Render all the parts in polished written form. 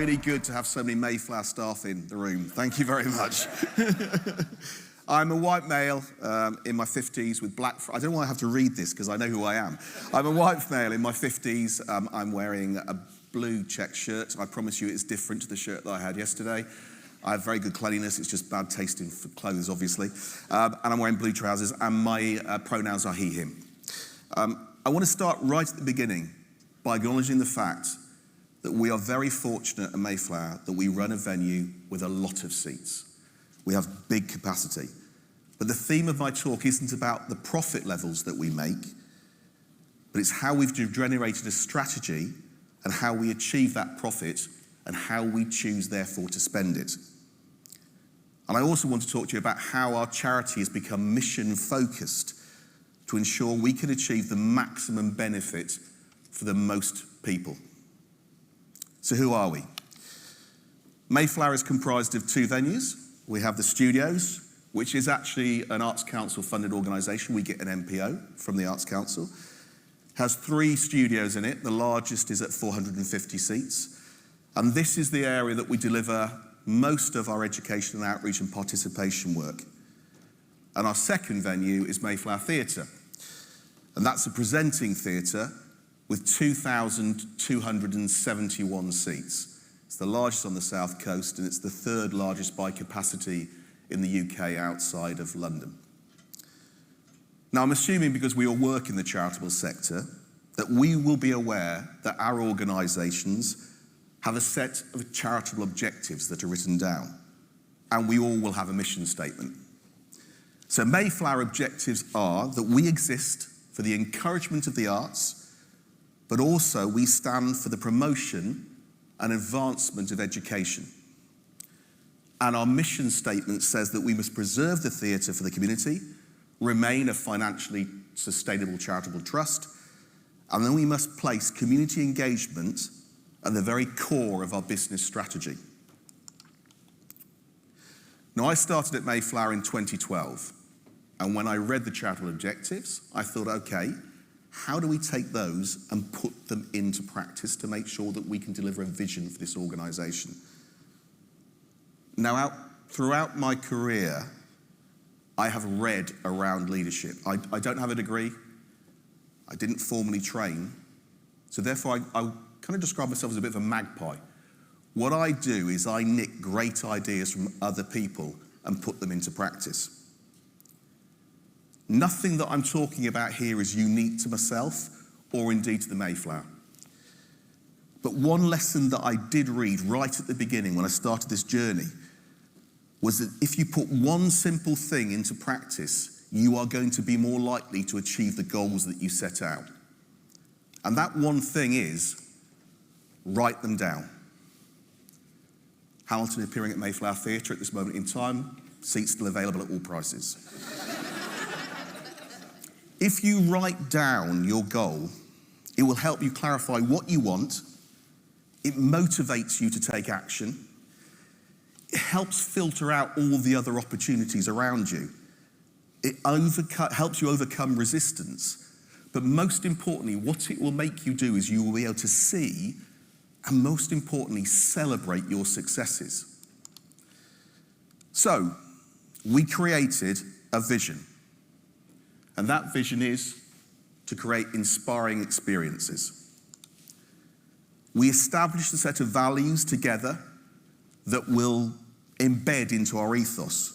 really good to have so many Mayflower staff in the room. Thank you very much. I'm a white male in my 50s with black... I don't know why I have to read this because I know who I am. I'm a white male in my 50s. I'm wearing a blue check shirt. I promise you it's different to the shirt that I had yesterday. I have very good cleanliness. It's just bad taste in clothes, obviously. And I'm wearing blue trousers, and my pronouns are he, him. I want to start right at the beginning by acknowledging the fact that we are very fortunate at Mayflower that we run a venue with a lot of seats. We have big capacity. But the theme of my talk isn't about the profit levels that we make, but it's how we've generated a strategy and how we achieve that profit and how we choose, therefore, to spend it. And I also want to talk to you about how our charity has become mission-focused to ensure we can achieve the maximum benefit for the most people. So who are we? Mayflower is comprised of two venues. We have the studios, which is actually an Arts Council funded organisation. We get an MPO from the Arts Council. It has 3 studios in it. The largest is at 450 seats. And this is the area that we deliver most of our education and outreach and participation work. And our second venue is Mayflower Theatre. And that's a presenting theatre with 2,271 seats. It's the largest on the South Coast, and it's the 3rd largest by capacity in the UK outside of London. Now, I'm assuming because we all work in the charitable sector that we will be aware that our organisations have a set of charitable objectives that are written down, and we all will have a mission statement. So Mayflower objectives are that we exist for the encouragement of the arts, but also we stand for the promotion and advancement of education. And our mission statement says that we must preserve the theatre for the community, remain a financially sustainable charitable trust, and then we must place community engagement at the very core of our business strategy. Now, I started at Mayflower in 2012, and when I read the charitable objectives, I thought, okay, how do we take those and put them into practice to make sure that we can deliver a vision for this organisation? Now, throughout my career, I have read around leadership. I don't have a degree. I didn't formally train. So therefore, I kind of describe myself as a bit of a magpie. What I do is I nick great ideas from other people and put them into practice. Nothing that I'm talking about here is unique to myself or indeed to the Mayflower. But one lesson that I did read right at the beginning when I started this journey was that if you put one simple thing into practice, you are going to be more likely to achieve the goals that you set out. And that one thing is, write them down. Hamilton appearing at Mayflower Theatre at this moment in time, seats still available at all prices. If you write down your goal, it will help you clarify what you want, it motivates you to take action, it helps filter out all the other opportunities around you, it helps you overcome resistance, but most importantly, what it will make you do is you will be able to see and most importantly, celebrate your successes. So, we created a vision. And that vision is to create inspiring experiences. We established a set of values together that will embed into our ethos.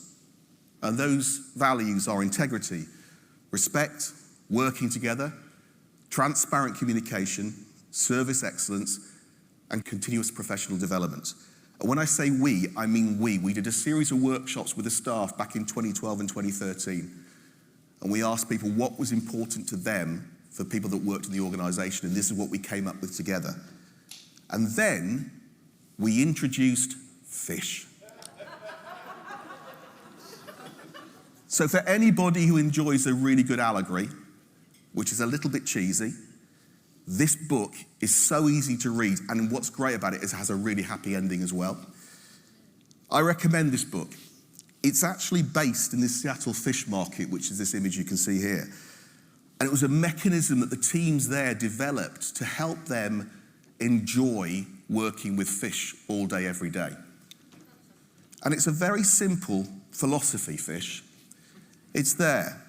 And those values are integrity, respect, working together, transparent communication, service excellence, and continuous professional development. And when I say we, I mean we. We did a series of workshops with the staff back in 2012 and 2013. And we asked people what was important to them for people that worked in the organisation, and this is what we came up with together. And then we introduced fish. So for anybody who enjoys a really good allegory, which is a little bit cheesy, this book is so easy to read, and what's great about it is it has a really happy ending as well. I recommend this book. It's actually based in the Seattle fish market, which is this image you can see here. And it was a mechanism that the teams there developed to help them enjoy working with fish all day, every day. And it's a very simple philosophy, fish. It's there.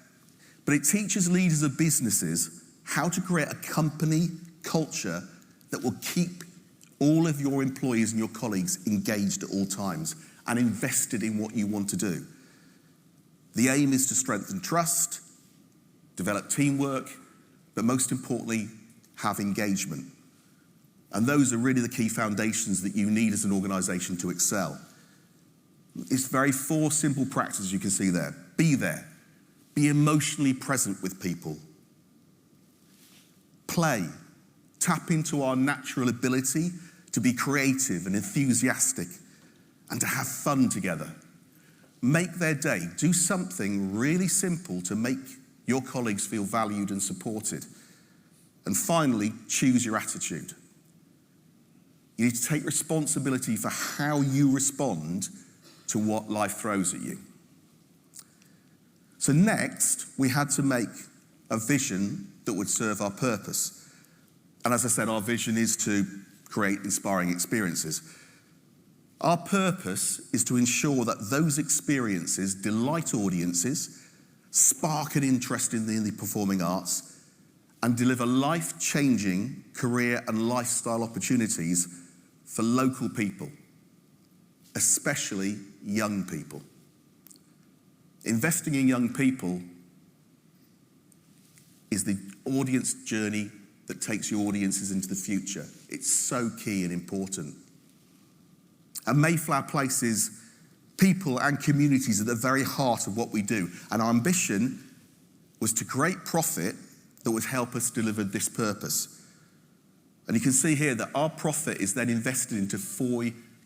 But it teaches leaders of businesses how to create a company culture that will keep all of your employees and your colleagues engaged at all times and invested in what you want to do. The aim is to strengthen trust, develop teamwork, but most importantly, have engagement. And those are really the key foundations that you need as an organization to excel. It's very 4 simple practices you can see there. Be there. Be emotionally present with people. Play. Tap into our natural ability to be creative and enthusiastic and to have fun together. Make their day. Do something really simple to make your colleagues feel valued and supported. And finally, choose your attitude. You need to take responsibility for how you respond to what life throws at you. So next, we had to make a vision that would serve our purpose. And as I said, our vision is to create inspiring experiences. Our purpose is to ensure that those experiences delight audiences, spark an interest in the performing arts, and deliver life-changing career and lifestyle opportunities for local people, especially young people. Investing in young people is the audience journey that takes your audiences into the future. It's so key and important. And Mayflower places people and communities at the very heart of what we do. And our ambition was to create profit that would help us deliver this purpose. And you can see here that our profit is then invested into 4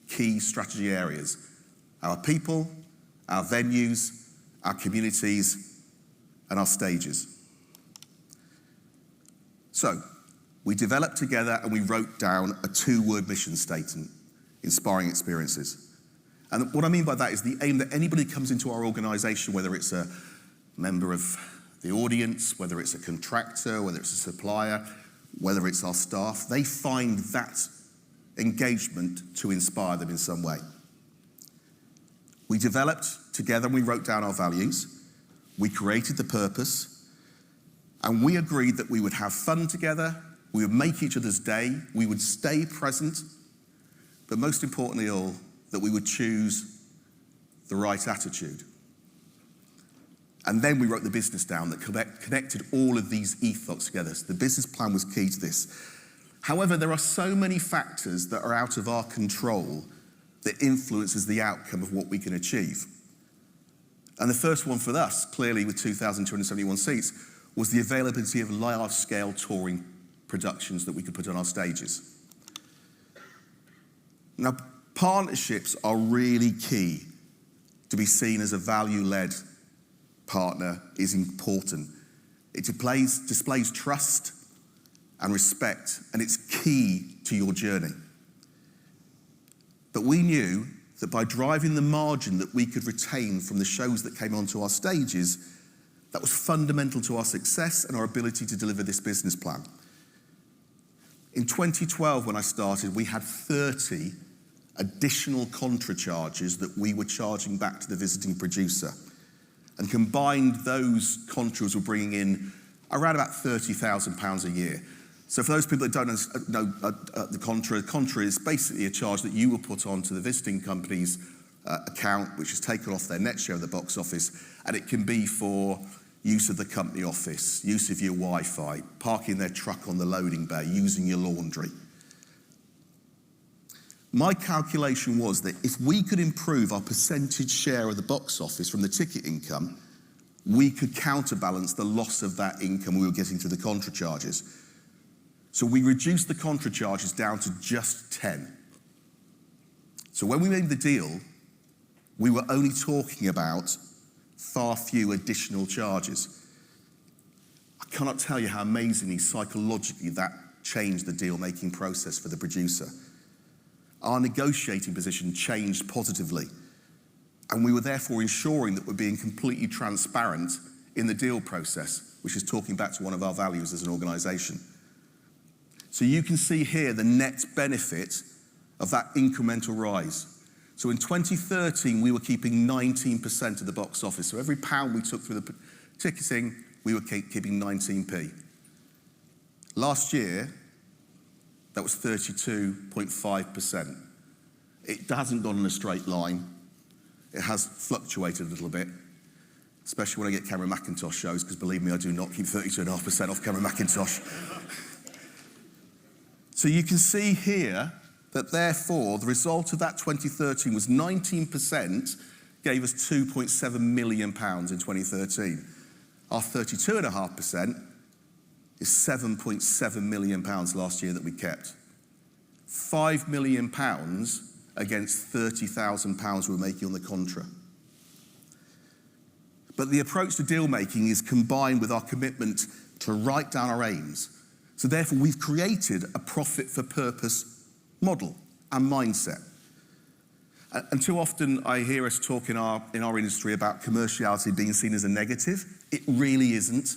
key strategy areas: our people, our venues, our communities, and our stages. So, we developed together and we wrote down a 2-word mission statement: inspiring experiences. And what I mean by that is the aim that anybody who comes into our organization, whether it's a member of the audience, whether it's a contractor, whether it's a supplier, whether it's our staff, they find that engagement to inspire them in some way. We developed together and we wrote down our values. We created the purpose, and we agreed that we would have fun together, we would make each other's day, we would stay present, but most importantly all, that we would choose the right attitude. And then we wrote the business down that connected all of these ethos together. So the business plan was key to this. However, there are so many factors that are out of our control that influences the outcome of what we can achieve. And the first one for us, clearly with 2,271 seats, was the availability of large-scale touring productions that we could put on our stages. Now, partnerships are really key. To be seen as a value-led partner is important. It displays trust and respect, and it's key to your journey. But we knew that by driving the margin that we could retain from the shows that came onto our stages, that was fundamental to our success and our ability to deliver this business plan. In 2012, when I started, we had 30 additional contra charges that we were charging back to the visiting producer. And combined, those contras were bringing in around about £30,000 a year. So for those people that don't know the contra is basically a charge that you will put onto the visiting company's account, which is taken off their net share of the box office, and it can be for use of the company office, use of your Wi-Fi, parking their truck on the loading bay, using your laundry. My calculation was that if we could improve our percentage share of the box office from the ticket income, we could counterbalance the loss of that income we were getting through the contra charges. So we reduced the contra charges down to just 10. So when we made the deal, we were only talking about far few additional charges. I cannot tell you how amazingly psychologically that changed the deal-making process for the producer. Our negotiating position changed positively, and we were therefore ensuring that we're being completely transparent in the deal process, which is talking back to one of our values as an organisation. So you can see here the net benefit of that incremental rise. So in 2013, we were keeping 19% of the box office. So every pound we took through the ticketing, we were keeping 19p. Last year, that was 32.5%. It hasn't gone in a straight line. It has fluctuated a little bit, especially when I get Cameron Mackintosh shows, because believe me, I do not keep 32.5% off Cameron Mackintosh. So you can see here that therefore the result of that 2013 was 19% gave us £2.7 million in 2013. Our 32.5% is £7.7 million last year that we kept. £5 million against £30,000 we were making on the contra. But the approach to deal making is combined with our commitment to write down our aims. So therefore we've created a profit for purpose model and mindset. And too often I hear us talk in our industry about commerciality being seen as a negative. It really isn't.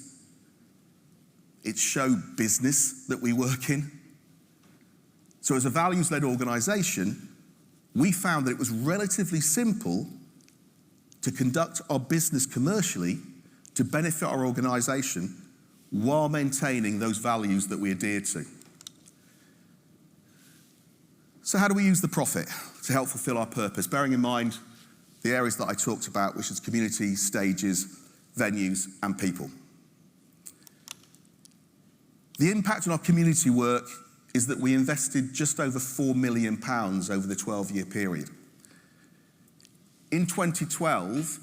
It's show business that we work in. So as a values-led organisation, we found that it was relatively simple to conduct our business commercially to benefit our organisation while maintaining those values that we adhere to. So how do we use the profit to help fulfil our purpose, bearing in mind the areas that I talked about, which is community, stages, venues, and people? The impact on our community work is that we invested just over £4 million over the 12-year period. In 2012,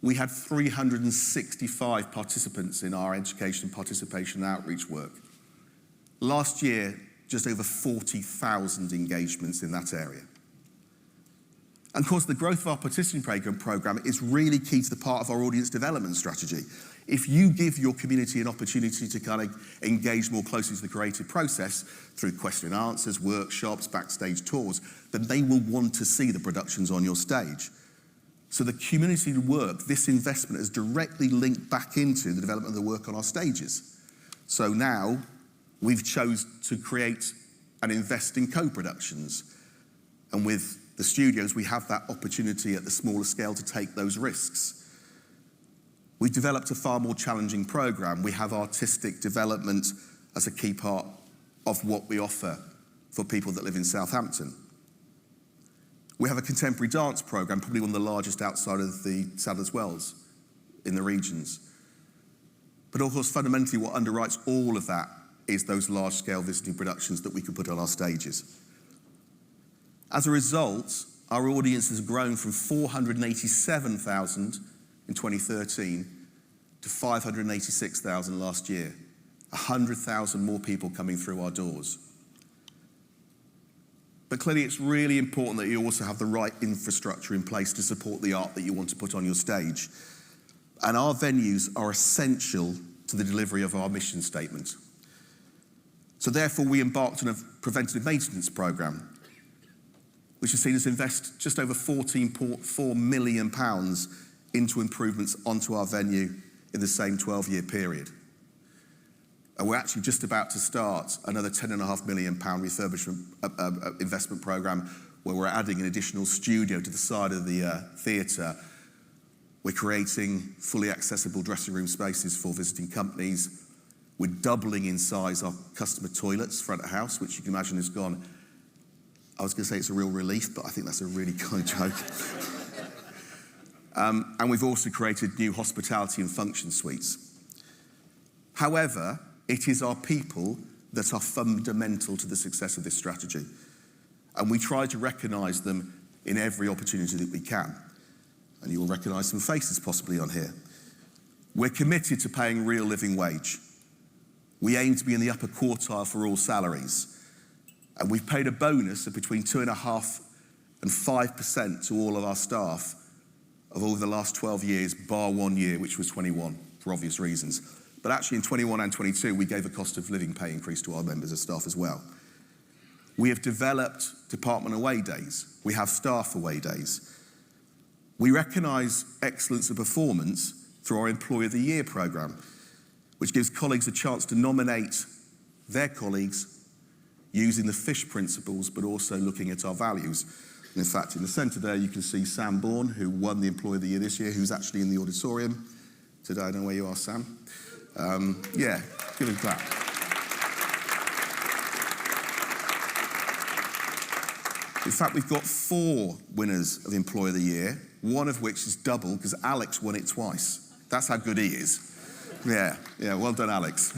we had 365 participants in our education, participation, and outreach work. Last year, just over 40,000 engagements in that area. And of course, the growth of our participation program is really key to the part of our audience development strategy. If you give your community an opportunity to kind of engage more closely to the creative process through question and answers, workshops, backstage tours, then they will want to see the productions on your stage. So the community work, this investment is directly linked back into the development of the work on our stages. So now we've chosen to create and invest in co-productions. And with the studios, we have that opportunity at the smaller scale to take those risks. We've developed a far more challenging program. We have artistic development as a key part of what we offer for people that live in Southampton. We have a contemporary dance program, probably one of the largest outside of the Sadler's Wells in the regions. But of course, fundamentally, what underwrites all of that is those large-scale visiting productions that we can put on our stages. As a result, our audience has grown from 487,000 in 2013 to 586,000 last year. 100,000 more people coming through our doors. But clearly it's really important that you also have the right infrastructure in place to support the art that you want to put on your stage. And our venues are essential to the delivery of our mission statement. So therefore we embarked on a preventative maintenance program, which has seen us invest just over £14.4 million into improvements onto our venue in the same 12-year period. And we're actually just about to start another £10.5 million refurbishment investment program where we're adding an additional studio to the side of the theatre. We're creating fully accessible dressing room spaces for visiting companies. We're doubling in size our customer toilets front of house, which you can imagine has gone, I was going to say it's a real relief, but I think that's a really kind joke. And we've also created new hospitality and function suites. However, it is our people that are fundamental to the success of this strategy. And we try to recognise them in every opportunity that we can. And you will recognise some faces possibly on here. We're committed to paying real living wage. We aim to be in the upper quartile for all salaries. And we've paid a bonus of between 2.5% and 5% to all of our staff of over the last 12 years, bar 1 year, which was 21, for obvious reasons. But actually in 21 and 22, we gave a cost of living pay increase to our members of staff as well. We have developed department away days. We have staff away days. We recognise excellence of performance through our Employee of the Year programme, which gives colleagues a chance to nominate their colleagues using the fish principles, but also looking at our values. And in fact, in the centre there, you can see Sam Bourne, who won the Employee of the Year this year, who's actually in the auditorium today. I don't know where you are, Sam. Yeah, give him a clap. In fact, we've got 4 winners of Employee of the Year, one of which is double, because Alex won it twice. That's how good he is. Yeah, well done, Alex.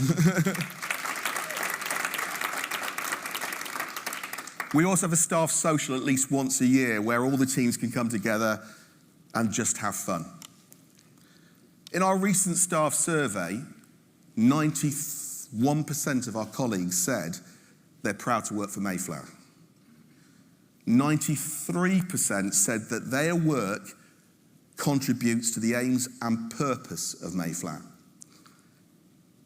We also have a staff social at least once a year where all the teams can come together and just have fun. In our recent staff survey, 91% of our colleagues said they're proud to work for Mayflower. 93% said that their work contributes to the aims and purpose of Mayflower.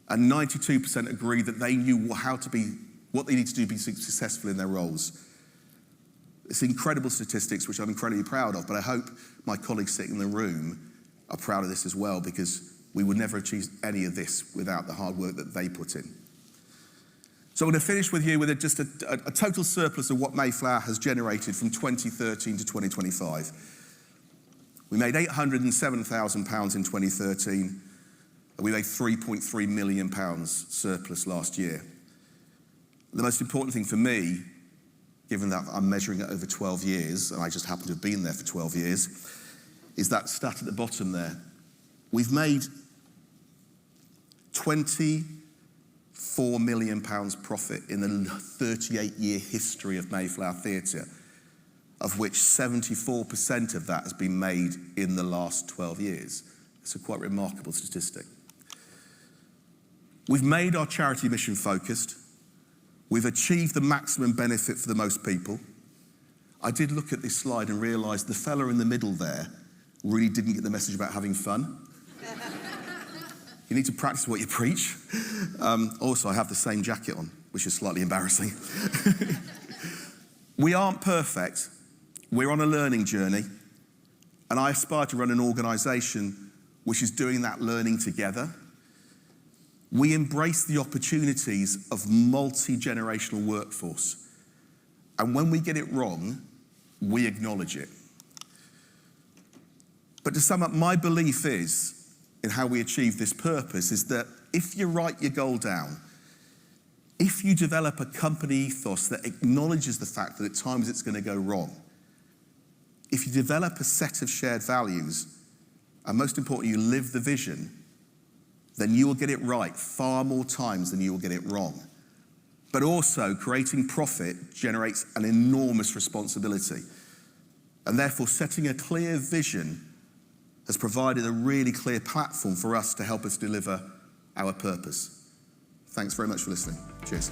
And 92% agree that they knew what they need to do to be successful in their roles. It's incredible statistics, which I'm incredibly proud of, but I hope my colleagues sitting in the room are proud of this as well, because we would never achieve any of this without the hard work that they put in. So I'm going to finish with you with just a total surplus of what Mayflower has generated from 2013 to 2025. We made £807,000 in 2013, and we made £3.3 million surplus last year. The most important thing for me, given that I'm measuring it over 12 years, and I just happen to have been there for 12 years, is that stat at the bottom there. We've made £24 million profit in the 38-year history of Mayflower Theatre, of which 74% of that has been made in the last 12 years. It's a quite remarkable statistic. We've made our charity mission focused. We've achieved the maximum benefit for the most people. I did look at this slide and realised the fella in the middle there really didn't get the message about having fun. You need to practice what you preach. Also, I have the same jacket on, which is slightly embarrassing. We aren't perfect. We're on a learning journey. And I aspire to run an organisation which is doing that learning together. We embrace the opportunities of multi-generational workforce. And when we get it wrong, we acknowledge it. But to sum up, my belief is, in how we achieve this purpose, is that if you write your goal down, if you develop a company ethos that acknowledges the fact that at times it's going to go wrong, if you develop a set of shared values, and most importantly, you live the vision, then you will get it right far more times than you will get it wrong. But also, creating profit generates an enormous responsibility. And therefore, setting a clear vision has provided a really clear platform for us to help us deliver our purpose. Thanks very much for listening. Cheers.